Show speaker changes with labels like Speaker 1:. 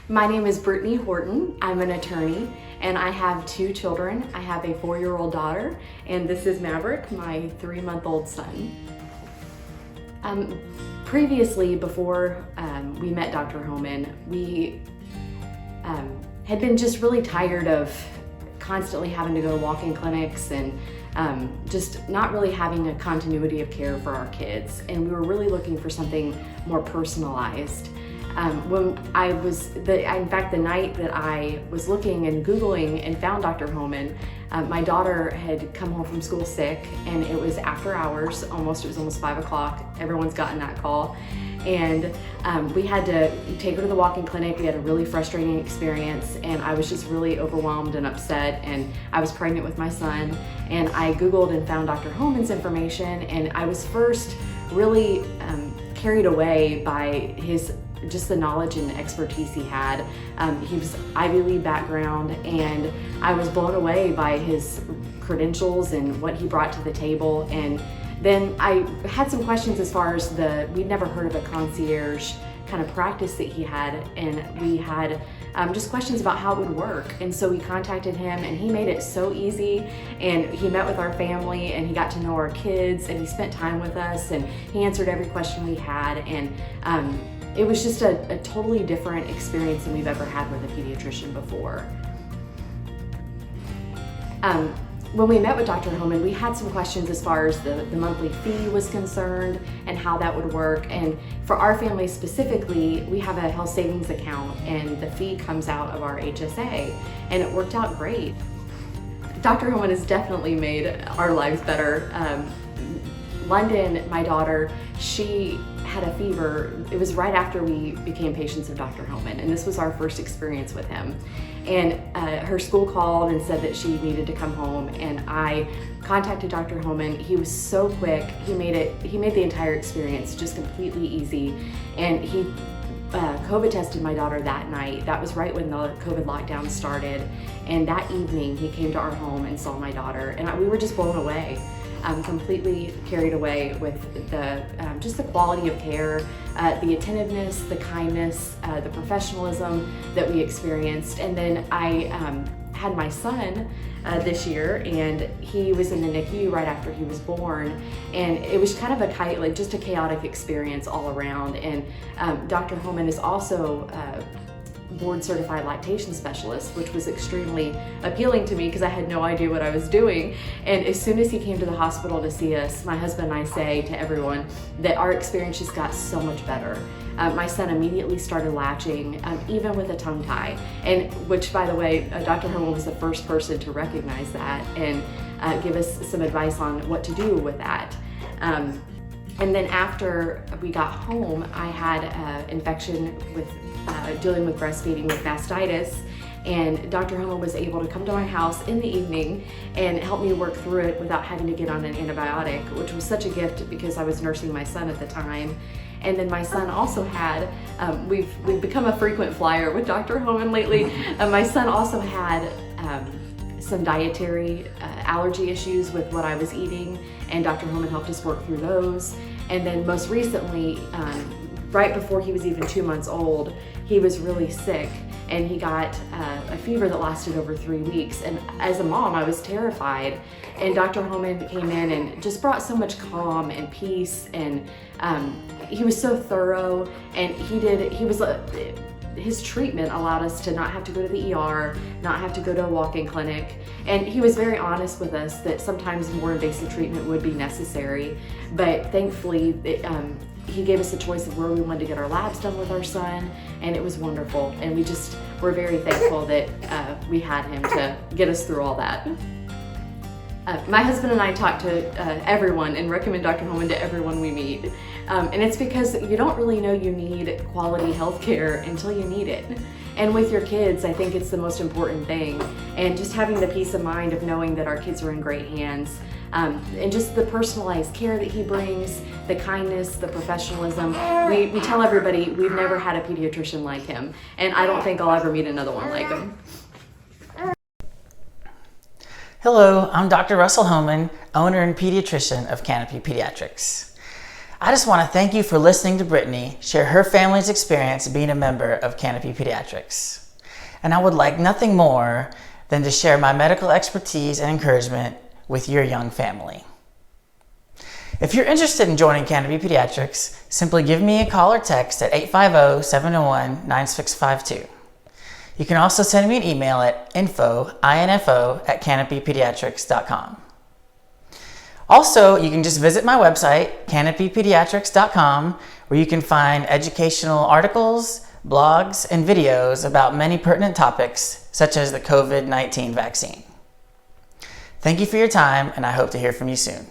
Speaker 1: My name is Brittany Horton. I'm an attorney and I have 2 children. I have a 4-year-old daughter and this is Maverick, my 3-month-old son. Previously, before we met Dr. Homan, we had been just really tired of constantly having to go to walk-in clinics and just not really having a continuity of care for our kids. And we were really looking for something more personalized. In fact, the night that I was looking and Googling and found Dr. Homan, my daughter had come home from school sick and it was after hours, it was almost 5 o'clock. Everyone's gotten that call. And we had to take her to the walk-in clinic. We had a really frustrating experience and I was just really overwhelmed and upset, and I was pregnant with my son. And I Googled and found Dr. Homan's information, and I was first really carried away by just the knowledge and expertise he had. He was Ivy League background, and I was blown away by his credentials and what he brought to the table. And then I had some questions as far as we'd never heard of a concierge kind of practice that he had, and we had just questions about how it would work. And so we contacted him and he made it so easy, and he met with our family and he got to know our kids and he spent time with us and he answered every question we had. And it was just a totally different experience than we've ever had with a pediatrician before. When we met with Dr. Homan, we had some questions as far as the monthly fee was concerned and how that would work. And for our family specifically, we have a health savings account and the fee comes out of our HSA, and it worked out great. Dr. Homan has definitely made our lives better. London, my daughter, she had a fever. It was right after we became patients of Dr. Homan, and this was our first experience with him. And her school called and said that she needed to come home, and I contacted Dr. Homan. He was so quick. He made the entire experience just completely easy. And he COVID tested my daughter that night. That was right when the COVID lockdown started. And that evening he came to our home and saw my daughter, and we were just blown away. Completely carried away with just the quality of care, the attentiveness, the kindness, the professionalism that we experienced. And then I had my son this year, and he was in the NICU right after he was born, and it was kind of just a chaotic experience all around. And Dr. Homan is also board certified lactation specialist, which was extremely appealing to me because I had no idea what I was doing. And as soon as he came to the hospital to see us, my husband and I say to everyone that our experience just got so much better. My son immediately started latching, even with a tongue tie, and which, by the way, Dr. Homan was the first person to recognize that and give us some advice on what to do with that. And then after we got home, I had an infection with dealing with breastfeeding with mastitis, and Dr. Homan was able to come to my house in the evening and help me work through it without having to get on an antibiotic, which was such a gift because I was nursing my son at the time. And then my son also had, we've become a frequent flyer with Dr. Homan lately. My son also had some dietary allergy issues with what I was eating, and Dr. Homan helped us work through those. And then most recently, right before he was even 2 months old, he was really sick and he got a fever that lasted over 3 weeks. And as a mom, I was terrified. And Dr. Homan came in and just brought so much calm and peace, and he was so thorough, and his treatment allowed us to not have to go to the ER, not have to go to a walk-in clinic. And he was very honest with us that sometimes more invasive treatment would be necessary. But thankfully, he gave us a choice of where we wanted to get our labs done with our son, and it was wonderful. And we're very thankful that we had him to get us through all that. My husband and I talk to everyone and recommend Dr. Homan to everyone we meet. And it's because you don't really know you need quality health care until you need it. And with your kids, I think it's the most important thing. And just having the peace of mind of knowing that our kids are in great hands. And just the personalized care that he brings, the kindness, the professionalism. We tell everybody we've never had a pediatrician like him. And I don't think I'll ever meet another one like him.
Speaker 2: Hello, I'm Dr. Russell Homan, owner and pediatrician of Canopy Pediatrics. I just want to thank you for listening to Brittany share her family's experience being a member of Canopy Pediatrics. And I would like nothing more than to share my medical expertise and encouragement with your young family. If you're interested in joining Canopy Pediatrics, simply give me a call or text at 850-701-9652. You can also send me an email at info@canopypediatrics.com. Also, you can just visit my website, canopypediatrics.com, where you can find educational articles, blogs, and videos about many pertinent topics, such as the COVID-19 vaccine. Thank you for your time, and I hope to hear from you soon.